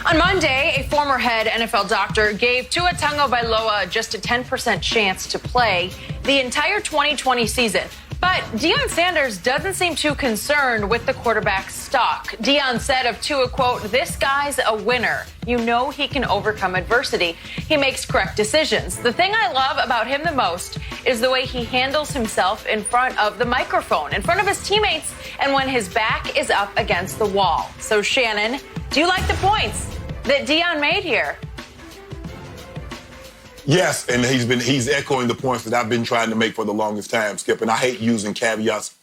On Monday, a former head NFL doctor gave Tua Tagovailoa just a 10% chance to play the entire 2020 season. But Deion Sanders doesn't seem too concerned with the quarterback's stock. Deion said of Tua, quote, "This guy's a winner. You know he can overcome adversity. He makes correct decisions. The thing I love about him the most is the way he handles himself in front of the microphone, in front of his teammates, and when his back is up against the wall." So, Shannon, do you like the points that Deion made here? Yes, and he's echoing the points that I've been trying to make for the longest time, Skip. And I hate using caveats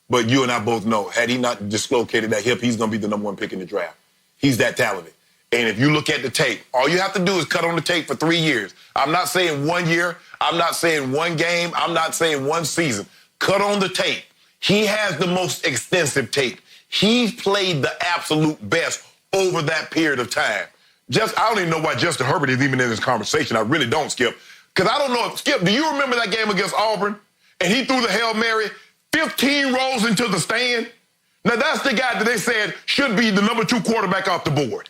but you and I both know, had he not dislocated that hip, he's going to be the number one pick in the draft. He's that talented. And if you look at the tape, all you have to do is cut on the tape for 3 years. I'm not saying 1 year. I'm not saying one game. I'm not saying one season. Cut on the tape. He has the most extensive tape. He's played the absolute best over that period of time. I don't even know why Justin Herbert is even in this conversation. I really don't, Skip. Because I don't know if, Skip, do you remember that game against Auburn? And he threw the Hail Mary 15 rows into the stand? Now, that's the guy that they said should be the number 2 quarterback off the board.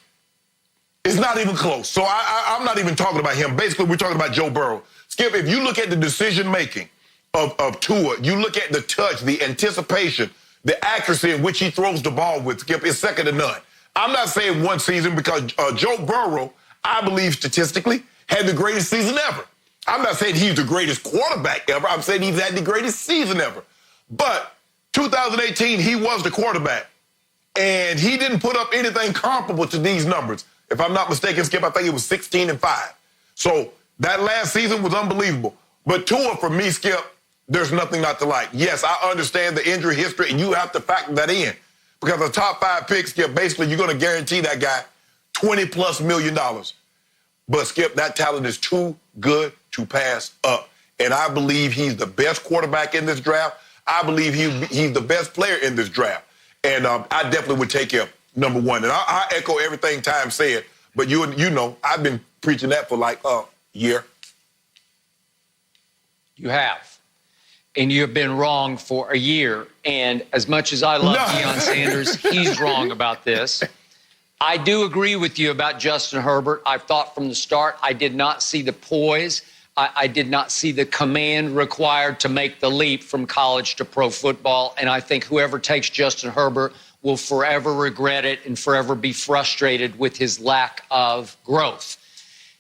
It's not even close. So I'm not even talking about him. Basically, we're talking about Joe Burrow. Skip, if you look at the decision-making of Tua, you look at the touch, the anticipation, the accuracy in which he throws the ball with, Skip, it's second to none. I'm not saying one season because Joe Burrow, I believe statistically, had the greatest season ever. I'm not saying he's the greatest quarterback ever. I'm saying he's had the greatest season ever. But 2018, he was the quarterback. And he didn't put up anything comparable to these numbers. If I'm not mistaken, Skip, I think it was 16-5. So that last season was unbelievable. But Tua, for me, Skip, there's nothing not to like. Yes, I understand the injury history, and you have to factor that in. Because the top 5 picks, Skip, basically you're going to guarantee that guy $20+ million. But, Skip, that talent is too good to pass up. And I believe he's the best quarterback in this draft. I believe he's the best player in this draft. And I definitely would take him number 1. And I echo everything Time said. But you know, I've been preaching that for like a year. You have. And you have been wrong for a year. And as much as I love Deion Sanders, he's wrong about this. I do agree with you about Justin Herbert. I've thought from the start I did not see the poise. I did not see the command required to make the leap from college to pro football. And I think whoever takes Justin Herbert will forever regret it and forever be frustrated with his lack of growth.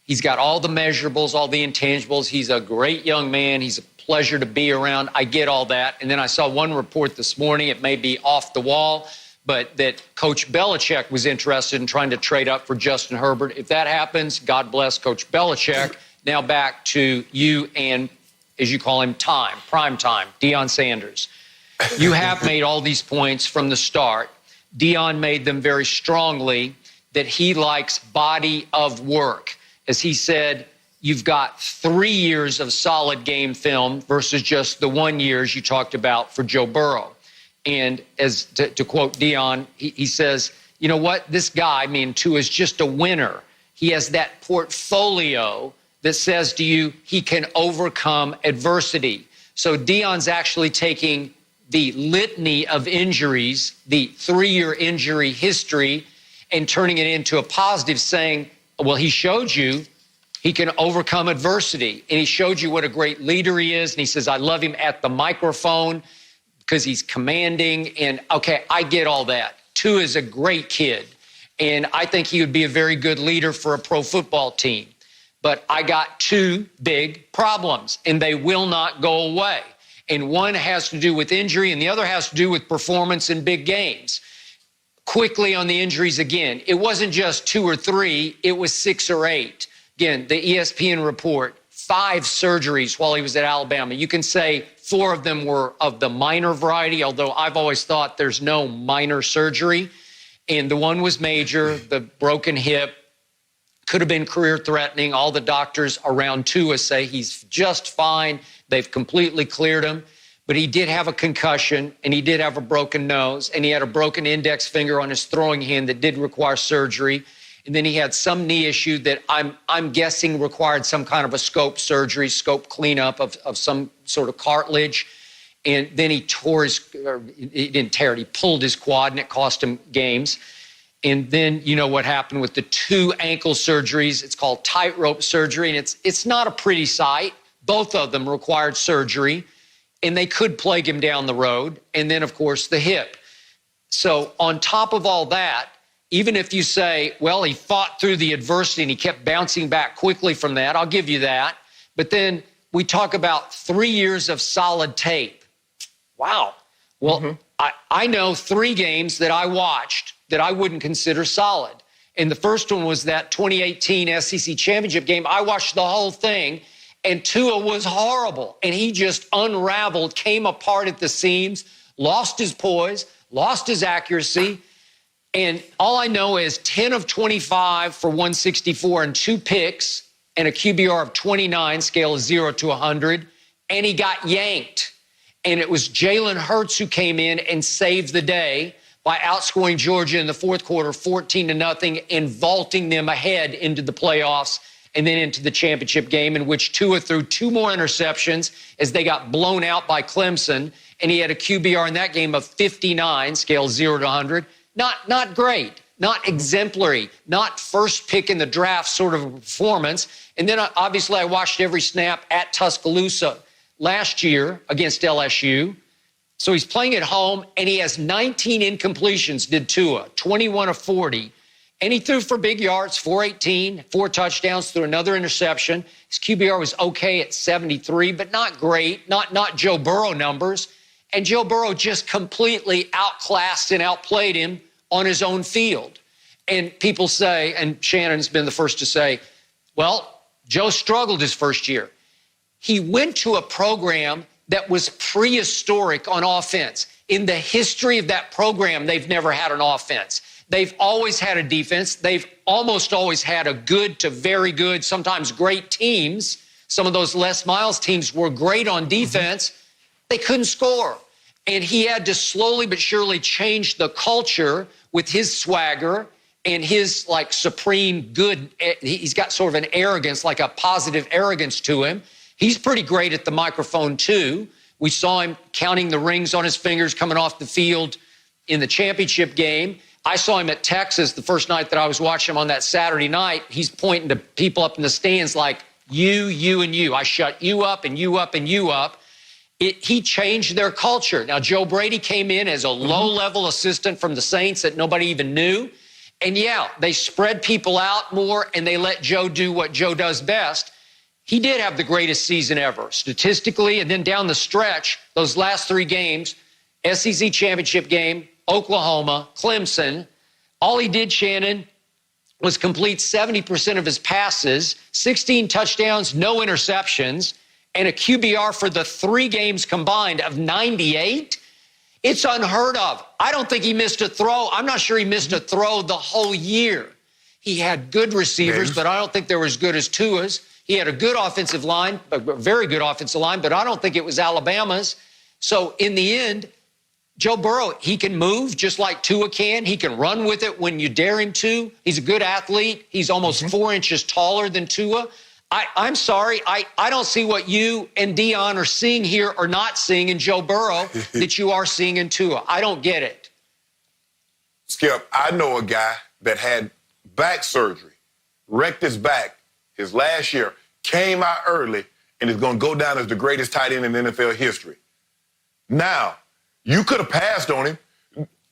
He's got all the measurables, all the intangibles. He's a great young man. He's a pleasure to be around. I get all that. And then I saw one report this morning, it may be off the wall, but that Coach Belichick was interested in trying to trade up for Justin Herbert. If that happens, God bless Coach Belichick. Now back to you and, as you call him, prime time, Deion Sanders. You have made all these points from the start. Deion made them very strongly that he likes body of work. As he said, you've got 3 years of solid game film versus just the 1 year you talked about for Joe Burrow. And as to quote Deion, he says, you know what? This guy, Tua, is just a winner. He has that portfolio that says to you, he can overcome adversity. So Deion's actually taking the litany of injuries, the 3-year injury history, and turning it into a positive, saying, well, he showed you he can overcome adversity. And he showed you what a great leader he is. And he says, I love him at the microphone because he's commanding. And, okay, I get all that. Tua is a great kid. And I think he would be a very good leader for a pro football team. But I got 2 big problems, and they will not go away. And one has to do with injury, and the other has to do with performance in big games. Quickly on the injuries again, it wasn't just 2 or 3, it was 6 or 8. Again, the ESPN report, 5 surgeries while he was at Alabama. You can say 4 of them were of the minor variety, although I've always thought there's no minor surgery. And the one was major, the broken hip, could have been career-threatening. All the doctors around Tua say he's just fine. They've completely cleared him. But he did have a concussion, and he did have a broken nose, and he had a broken index finger on his throwing hand that did require surgery. And then he had some knee issue that I'm guessing required some kind of a scope surgery, scope cleanup of some sort of cartilage. And then he tore he didn't tear it, he pulled his quad, and it cost him games. And then you know what happened with the 2 ankle surgeries. It's called tightrope surgery, and it's not a pretty sight. Both of them required surgery, and they could plague him down the road. And then, of course, the hip. So on top of all that, even if you say, well, he fought through the adversity and he kept bouncing back quickly from that, I'll give you that. But then we talk about 3 years of solid tape. Wow. Well, I know 3 games that I watched that I wouldn't consider solid. And the first one was that 2018 SEC championship game. I watched the whole thing, and Tua was horrible. And he just unraveled, came apart at the seams, lost his poise, lost his accuracy. And all I know is 10 of 25 for 164 and 2 picks and a QBR of 29, scale of 0 to 100. And he got yanked. And it was Jalen Hurts who came in and saved the day by outscoring Georgia in the fourth quarter 14-0 and vaulting them ahead into the playoffs and then into the championship game, in which Tua threw 2 more interceptions as they got blown out by Clemson. And he had a QBR in that game of 59, scale 0 to 100. Not great, not exemplary, not first pick in the draft sort of a performance. And then obviously I watched every snap at Tuscaloosa last year against LSU. So he's playing at home, and he has 19 incompletions, did Tua, 21 of 40. And he threw for big yards, 418, 4 touchdowns, threw another interception. His QBR was okay at 73, but not great, not Joe Burrow numbers. And Joe Burrow just completely outclassed and outplayed him on his own field. And people say, and Shannon's been the first to say, well, Joe struggled his first year. He went to a program that was prehistoric on offense. In the history of that program, they've never had an offense. They've always had a defense. They've almost always had a good to very good, sometimes great teams. Some of those Les Miles teams were great on defense. They couldn't score. And he had to slowly but surely change the culture with his swagger and his like supreme good. He's got sort of an arrogance, like a positive arrogance to him. He's pretty great at the microphone too. We saw him counting the rings on his fingers coming off the field in the championship game. I saw him at Texas the first night that I was watching him on that Saturday night. He's pointing to people up in the stands like, you, and you. I shut you up and you up and you up. He changed their culture. Now, Joe Brady came in as a low-level assistant from the Saints that nobody even knew. And, yeah, they spread people out more, and they let Joe do what Joe does best. He did have the greatest season ever, statistically, and then down the stretch, those last 3 games, SEC championship game, Oklahoma, Clemson, all he did, Shannon, was complete 70% of his passes, 16 touchdowns, no interceptions, and a QBR for the 3 games combined of 98. It's unheard of. I don't think he missed a throw. I'm not sure he missed a throw the whole year. He had good receivers, but I don't think they were as good as Tua's. He had a good offensive line, a very good offensive line, but I don't think it was Alabama's. So in the end, Joe Burrow, he can move just like Tua can. He can run with it when you dare him to. He's a good athlete. He's almost 4 inches taller than Tua. I'm sorry, I don't see what you and Deion are seeing here or not seeing in Joe Burrow that you are seeing in Tua. I don't get it. Skip, I know a guy that had back surgery, wrecked his back his last year, came out early, and is going to go down as the greatest tight end in NFL history. Now, you could have passed on him,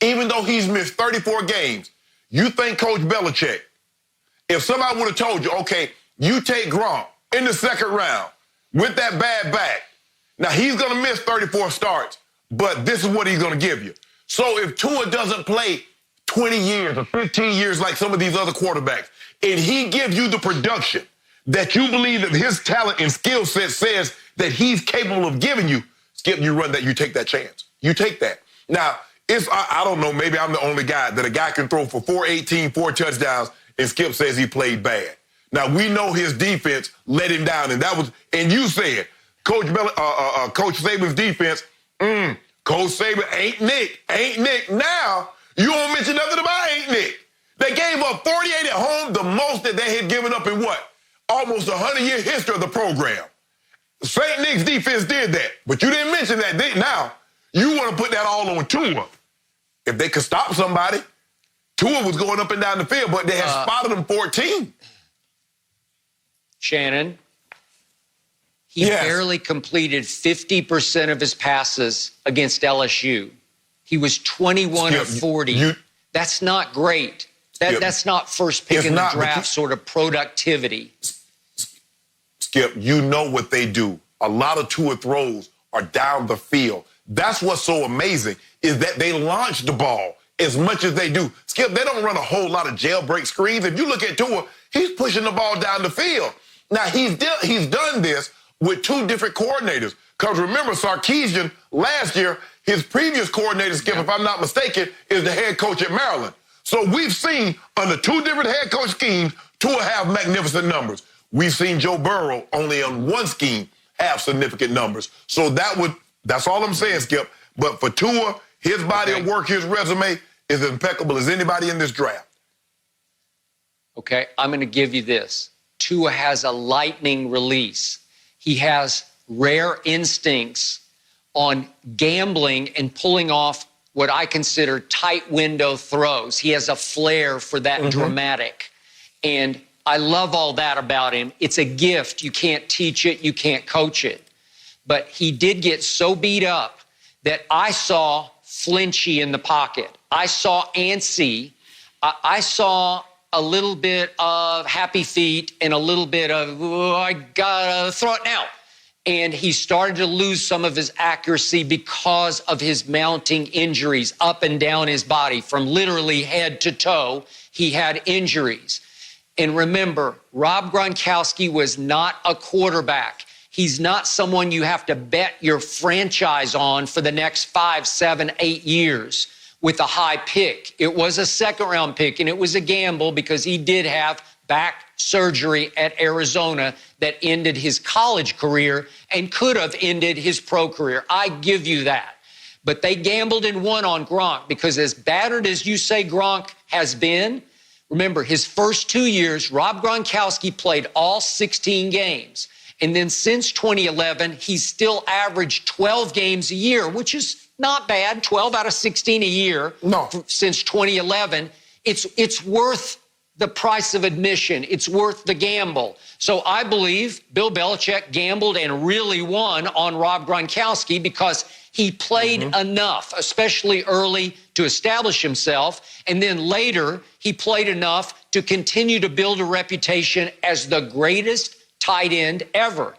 even though he's missed 34 games. You think Coach Belichick, if somebody would have told you, okay, you take Gronk in the second round with that bad back. Now, he's going to miss 34 starts, but this is what he's going to give you. So if Tua doesn't play 20 years or 15 years like some of these other quarterbacks, and he gives you the production that you believe that his talent and skill set says that he's capable of giving you, Skip, you run that, you take that chance. You take that. Now, I don't know, maybe I'm the only guy that a guy can throw for 418, 4 touchdowns, and Skip says he played bad. Now, we know his defense let him down, and you said, Coach Saban's defense, Coach Saban ain't Nick. Now, you don't mention nothing about ain't Nick. They gave up 48 at home, the most that they had given up in what? Almost a 100-year history of the program. St. Nick's defense did that, but you didn't mention that. Now, you want to put that all on Tua. If they could stop somebody, Tua was going up and down the field, but they had spotted him 14. Shannon, he barely completed 50% of his passes against LSU. He was 21 of 40. That's not great. That's not first pick in the draft sort of productivity. Skip, you know what they do. A lot of Tua throws are down the field. That's what's so amazing, is that they launch the ball as much as they do. Skip, they don't run a whole lot of jailbreak screens. If you look at Tua, he's pushing the ball down the field. Now, he's done this with two different coordinators. Because remember, Sarkisian, last year, his previous coordinator, Skip, if I'm not mistaken, is the head coach at Maryland. So we've seen under two different head coach schemes, Tua have magnificent numbers. We've seen Joe Burrow only on one scheme have significant numbers. So that's all I'm saying, Skip. But for Tua, his body of work, his resume is as impeccable as anybody in this draft. Okay, I'm going to give you this. Tua has a lightning release. He has rare instincts on gambling and pulling off what I consider tight window throws. He has a flair for that dramatic. And I love all that about him. It's a gift. You can't teach it. You can't coach it. But he did get so beat up that I saw flinchy in the pocket. I saw antsy. I saw a little bit of happy feet and a little bit of, oh, I gotta throw it now. And he started to lose some of his accuracy because of his mounting injuries up and down his body. From literally head to toe, he had injuries. And remember, Rob Gronkowski was not a quarterback. He's not someone you have to bet your franchise on for the next 5, 7, 8 years with a high pick. It was a second-round pick, and it was a gamble because he did have back surgery at Arizona that ended his college career and could have ended his pro career. I give you that. But they gambled and won on Gronk because as battered as you say Gronk has been, remember, his first 2 years, Rob Gronkowski played all 16 games. And then since 2011, he's still averaged 12 games a year, which is not bad, 12 out of 16 a year since 2011. It's worth the price of admission. It's worth the gamble. So I believe Bill Belichick gambled and really won on Rob Gronkowski because he played enough, especially early, to establish himself. And then later, he played enough to continue to build a reputation as the greatest tight end ever.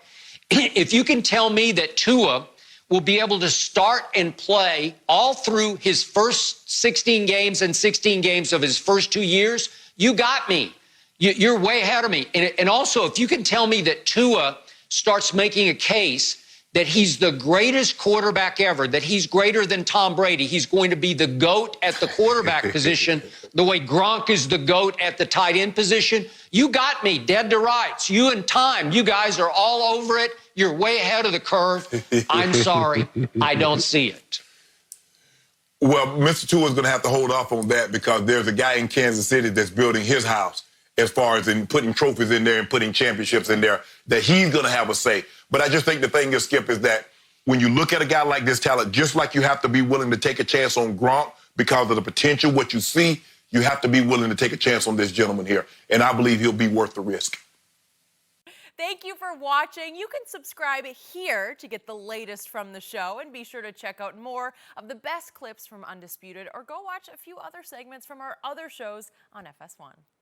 If you can tell me that Tua will be able to start and play all through his first 16 games and 16 games of his first 2 years, you got me. You're way ahead of me. And also, if you can tell me that Tua starts making a case that he's the greatest quarterback ever, that he's greater than Tom Brady, he's going to be the GOAT at the quarterback position, the way Gronk is the GOAT at the tight end position, you got me dead to rights. You and Time, you guys are all over it. You're way ahead of the curve. I'm sorry, I don't see it. Well, Mr. Tua is going to have to hold off on that because there's a guy in Kansas City that's building his house as far as in putting trophies in there and putting championships in there, that he's going to have a say. But I just think the thing is, Skip, is that when you look at a guy like this talent, just like you have to be willing to take a chance on Gronk because of the potential, what you see, you have to be willing to take a chance on this gentleman here. And I believe he'll be worth the risk. Thank you for watching. You can subscribe here to get the latest from the show, and be sure to check out more of the best clips from Undisputed, or go watch a few other segments from our other shows on FS1.